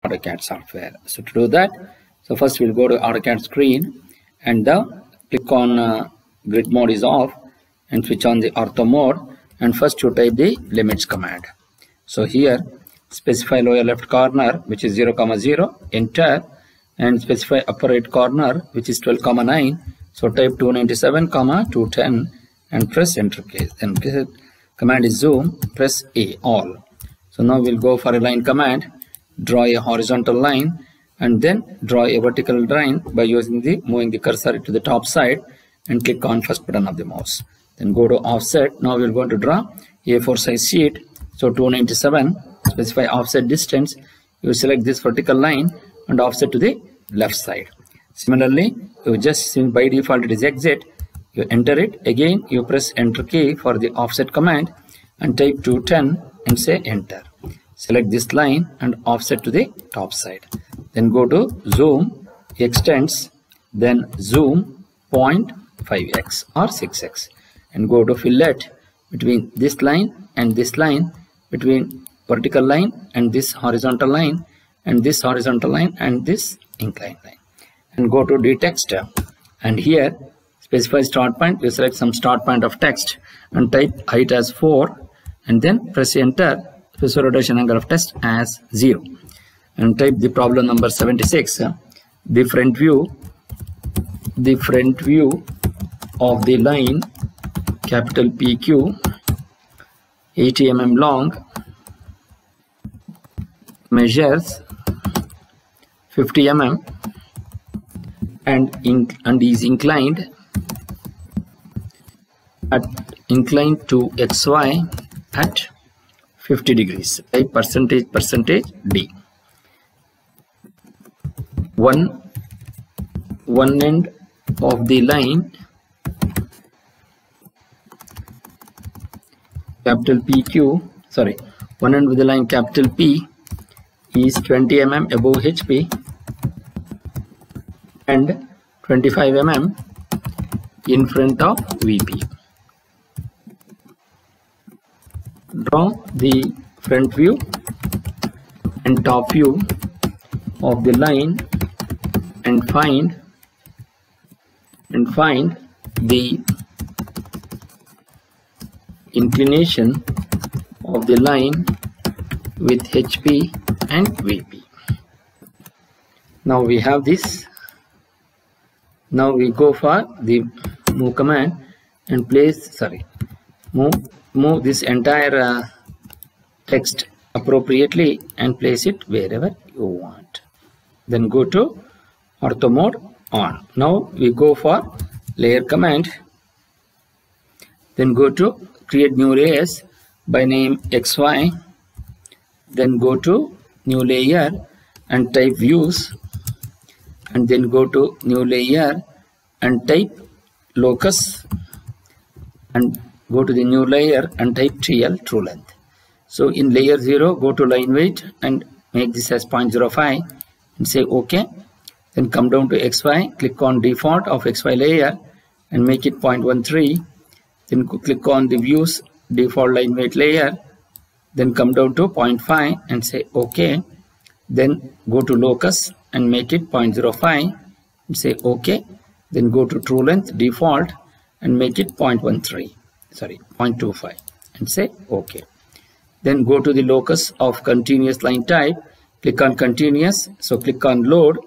AutoCAD software. So to do that, so first we'll go to AutoCAD screen and click on grid mode is off and switch on the ortho mode, and first you type the limits command. So here specify lower left corner which is 0, 0, enter, and specify upper right corner which is 12, 9. So type 297, 210 and press enter key. Then command is zoom, press A, all. So now we'll go for a line command, draw a horizontal line and then draw a vertical line by moving the cursor to the top side and click on first button of the mouse. Then go to offset. Now we're going to draw A4 size sheet. So 297, specify offset distance. You select this vertical line and offset to the left side. Similarly, you just, since by default it is exit, you enter it. Again, you press enter key for the offset command and type 210 and say enter. Select this line and offset to the top side. Then go to zoom, extends, then zoom 0.5x or 6x, and go to fillet between this line and this line, between vertical line and this horizontal line and this horizontal line and this inclined line, and go to text, and here specify start point. You select some start point of text and type height as 4 and then press enter. Specify rotation angle of text as 0 and type the problem number 76. The front view of the line capital PQ 80 mm long measures 50 mm and is inclined to XY at 50 degrees. Type percentage D. One end of the line capital PQ, one end of the line capital P is 20 mm above HP and 25 mm in front of VP. Draw the front view and top view of the line and find the inclination of the line with HP and VP. Now we have this. Now we go for the move command and place, move this entire text appropriately and place it wherever you want. Then go to ortho mode on. Now we go for layer command. Then go to create new layers by name XY. Then go to new layer and type views, and then go to new layer and type locus, and go to the new layer and type TL, true length. So in layer 0, go to line weight and make this as 0.05 and say OK. Then come down to XY, click on default of XY layer and make it 0.13. Then click on the views default line weight layer. Then come down to 0.5 and say OK. Then go to locus and make it 0.05 and say OK. Then go to true length default and make it 0.25 and say OK. Then go to the locus of continuous line type, click on continuous. So click on load,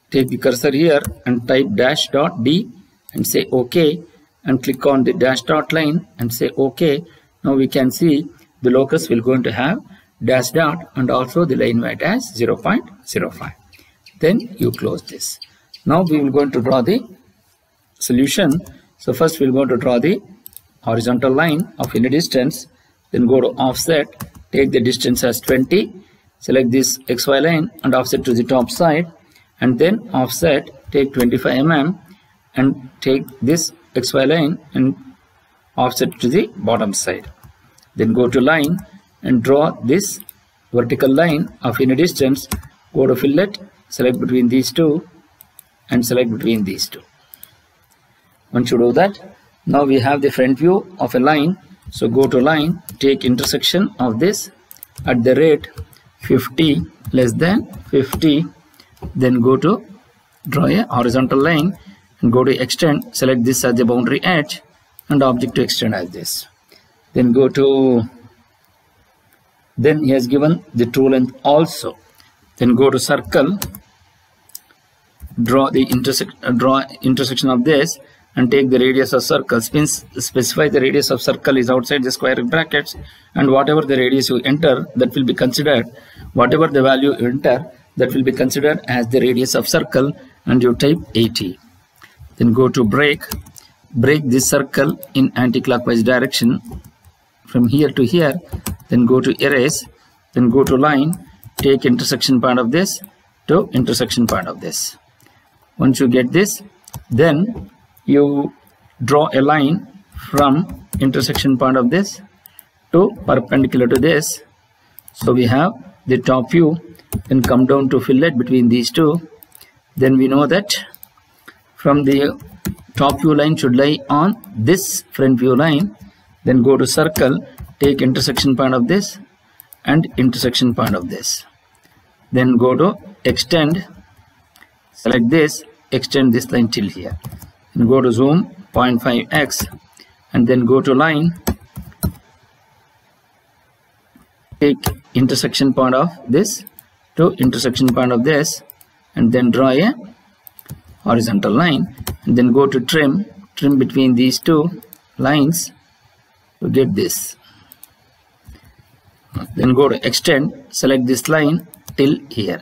take the cursor here and type dash dot D and say OK, and click on the dash dot line and say OK. Now we can see the locus will going to have dash dot and also the line weight as 0.05. Then you close this. Now we will going to draw the solution. So first we will going to draw the horizontal line of any distance. Then go to offset, take the distance as 20, select this XY line and offset to the top side, and then offset, take 25 mm and take this XY line and offset to the bottom side. Then go to line and draw this vertical line of any distance. Go to fillet, select between these two and select between these two. Once you do that, now we have the front view of a line. So go to line, take intersection of this at the rate 50 less than 50. Then go to draw a horizontal line and go to extend, select this as the boundary edge and object to extend as this. Then go to, then he has given the true length also. Then go to circle, draw the intersection of this and take the radius of circle. Specify the radius of circle is outside the square brackets, and whatever the radius you enter, that will be considered, whatever the value you enter, that will be considered as the radius of circle, and you type 80. Then go to break this circle in anti-clockwise direction from here to here. Then go to erase, then go to line, take intersection point of this to intersection point of this. Once you get this, then you draw a line from intersection point of this to perpendicular to this. So we have the top view, then come down to fillet between these two. Then we know that from the top view line should lie on this front view line. Then go to circle, take intersection point of this and intersection point of this. Then go to extend, select this, extend this line till here. And go to zoom 0.5x and then go to line, take intersection point of this to intersection point of this, and then draw a horizontal line, and then go to trim between these two lines to get this. Then go to extend, select this line till here.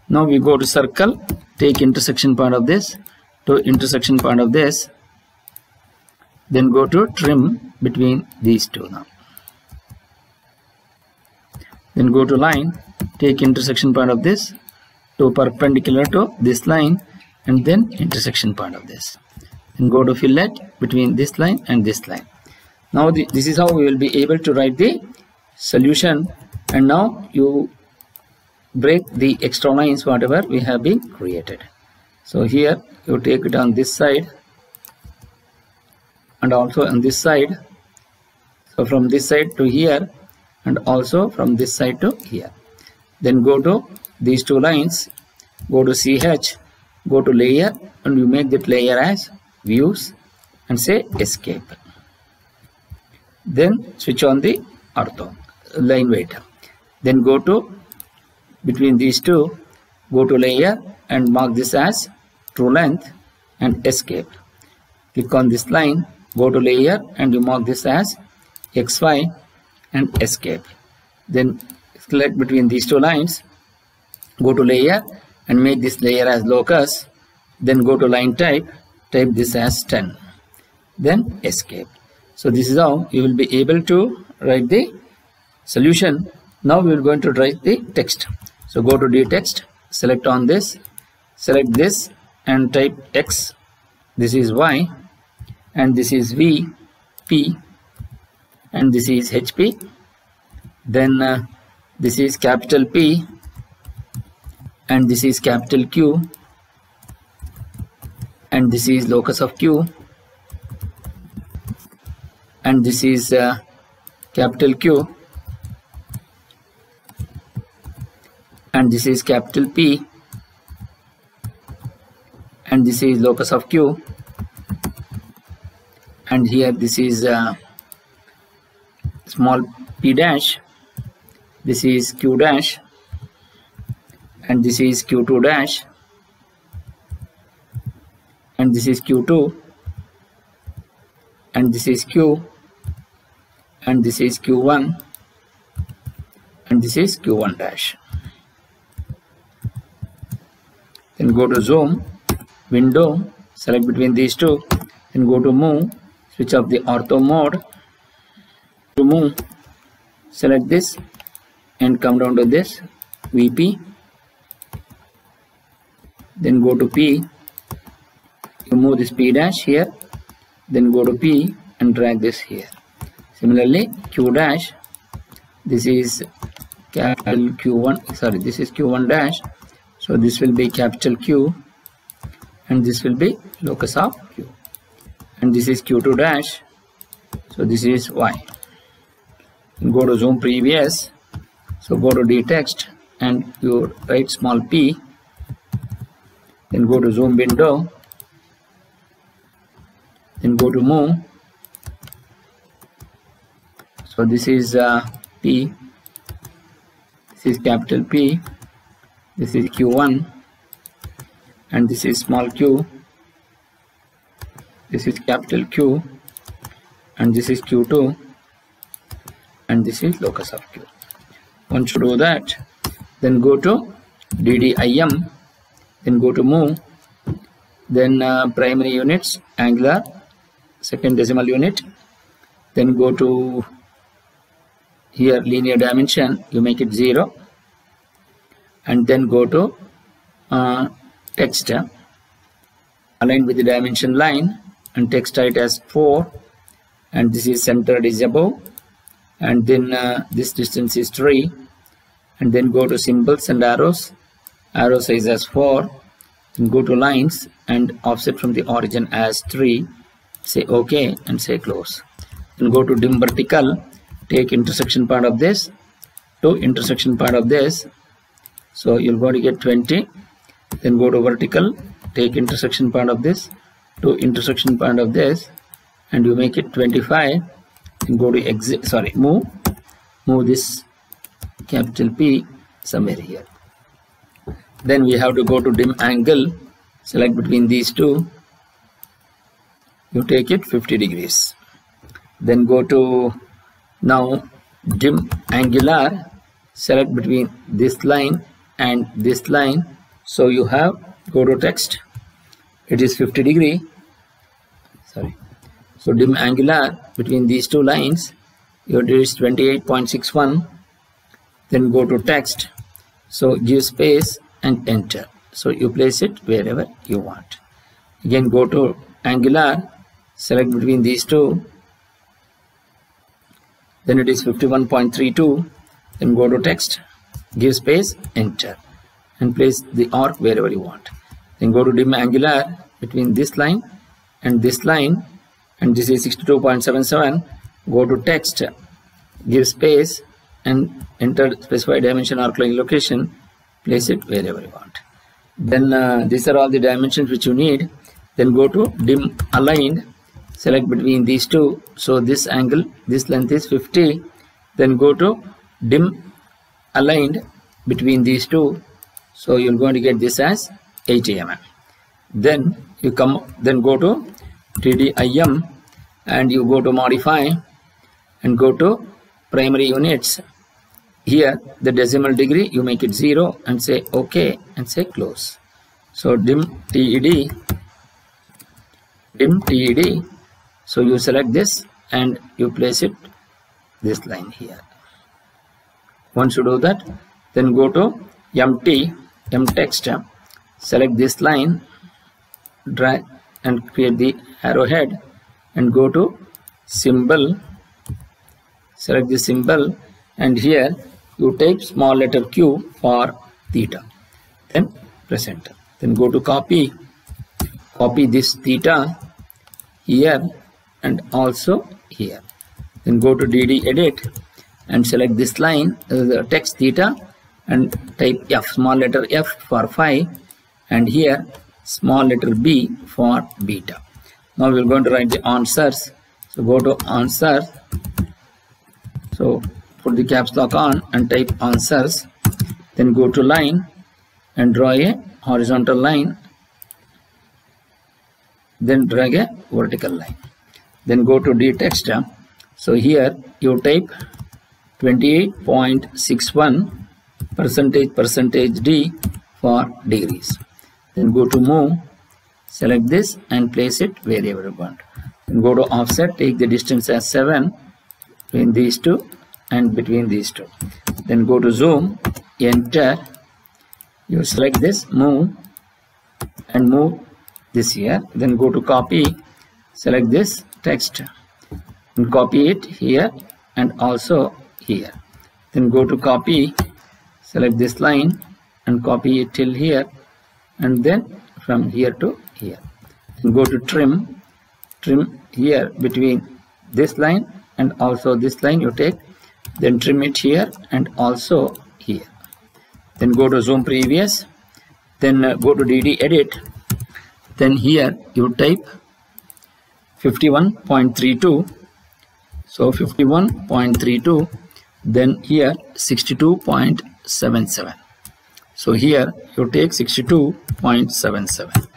Now we go to circle, take intersection point of this to intersection point of this, then go to trim between these two now. Then go to line, take intersection point of this to perpendicular to this line and then intersection point of this. Then go to fillet between this line and this line. Now this is how we will be able to write the solution, and now you break the extra lines whatever we have been created. So here you take it on this side and also on this side. So from this side to here and also from this side to here. Then go to these two lines, go to CH, go to layer, and you make that layer as views and say escape. Then switch on the ortho line weight. Then go to between these two, go to layer and mark this as true length and escape. Click on this line, go to layer and you mark this as XY and escape. Then select between these two lines, go to layer and make this layer as locus. Then go to line type this as 10. Then escape. So this is how you will be able to write the solution. Now we are going to write the text. So go to dText, select on this, select this and type X. This is Y and this is V, P and this is HP. Then this is capital P and this is capital Q and this is locus of Q and this is capital Q and this is capital P and this is locus of Q, and here this is small p dash, this is Q dash and this is Q2 dash and this is Q2 and this is Q and this is Q1 and this is Q1 dash. Then go to zoom, window, select between these two, then go to move, switch off the ortho mode. To move, select this and come down to this VP, then go to P, you move this P dash here, then go to P and drag this here. Similarly Q dash, this is capital Q1, sorry, this is Q1 dash, so this will be capital Q and this will be locus of Q, and this is Q2 dash, so this is Y. Go to zoom previous, So go to D text and you write small p, then go to zoom window, then go to move. So this is P, this is capital P, this is Q1, and this is small q, this is capital Q, and this is Q2, and this is locus of Q. Once you do that, then go to DDIM, then go to move, then primary units, angular, second decimal unit, then go to here linear dimension, you make it 0, and then go to text, align with the dimension line, and text height as 4, and this is centered is above, and then this distance is 3, and then go to symbols and arrows, arrow size as 4, and go to lines and offset from the origin as 3, say OK and say close. Then go to dim vertical, take intersection part of this to intersection part of this, so you're going to get 20. Then go to vertical, take intersection part of this to intersection part of this, and you make it 25. And go to exit, sorry, move this capital P somewhere here. Then we have to go to dim angle, select between these two, you take it 50 degrees. Then go to now dim angular, select between this line and this line, so you have, go to text, it is 50 degree, sorry, so dim angular between these two lines, your it is 28.61. Then go to text, so give space and enter, so you place it wherever you want. Again go to angular, select between these two, then it is 51.32. Then go to text, give space, enter, and place the arc wherever you want. Then go to dim angular between this line and this line, and this is 62.77. Go to text, give space, and enter specified dimension arc line location, place it wherever you want. Then these are all the dimensions which you need. Then go to dim aligned, select between these two, so this angle, this length is 50. Then go to dim aligned between these two, so you're going to get this as 80 mm. Then you come, then go to DDIM and you go to modify and go to primary units. Here the decimal degree you make it 0 and say OK and say close. So dim TED, so you select this and you place it this line here. Once you do that, then go to M text, select this line, drag and create the arrowhead, and go to symbol, select the symbol, and here you type small letter q for theta, then press enter. Then go to copy this theta here and also here. Then go to DD edit and select this line, the text theta, and type F, small letter F for phi, and here small letter B for beta. Now we're going to write the answers. So go to answer, so put the caps lock on and type answers, then go to line and draw a horizontal line, then drag a vertical line. Then go to D text, so here you type 28.61 percentage D for degrees. Then go to move, select this and place it wherever you want. Then go to offset, take the distance as 7 between these two and between these two. Then go to zoom, enter, you select this, move and move this here. Then go to copy, select this text and copy it here and also here. Then go to copy, select this line and copy it till here, and then from here to here. Then go to trim here between this line and also this line, you take then trim it here and also here. Then go to zoom previous, then go to DD edit, then here you type 51.32, so 51.32, then here 62.77. So here you take 62.77.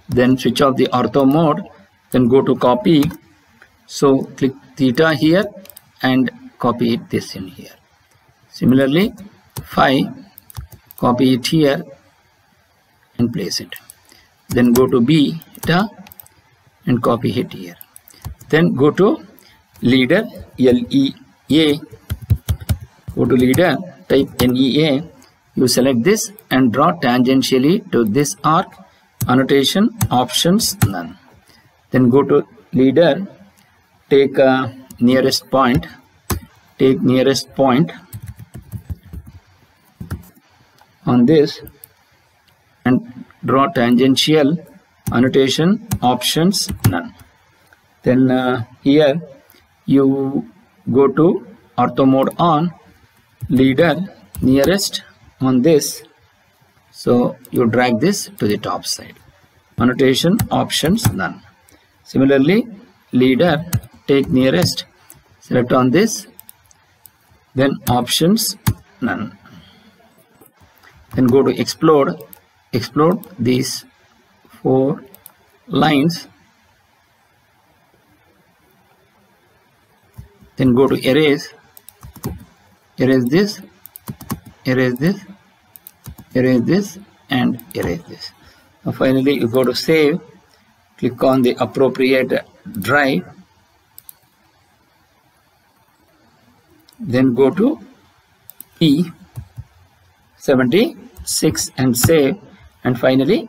Then switch off the ortho mode, then go to copy. So click theta here and copy it this in here. Similarly, phi, copy it here and place it. Then go to beta and copy it here. Then go to leader, LEA. Go to leader, type NEA. You select this and draw tangentially to this arc. Annotation, options, none. Then go to leader, take nearest point. Take nearest point on this and draw tangential. Annotation, options, none. Then here you go to ortho mode on, leader, nearest on this. So you drag this to the top side. Annotation, options, none. Similarly, leader, take nearest, select on this, then options, none. Then go to explode these 4 lines. Then go to erase this, erase this, erase this, and erase this. Now finally you go to save, click on the appropriate drive, then go to P76 and save, and finally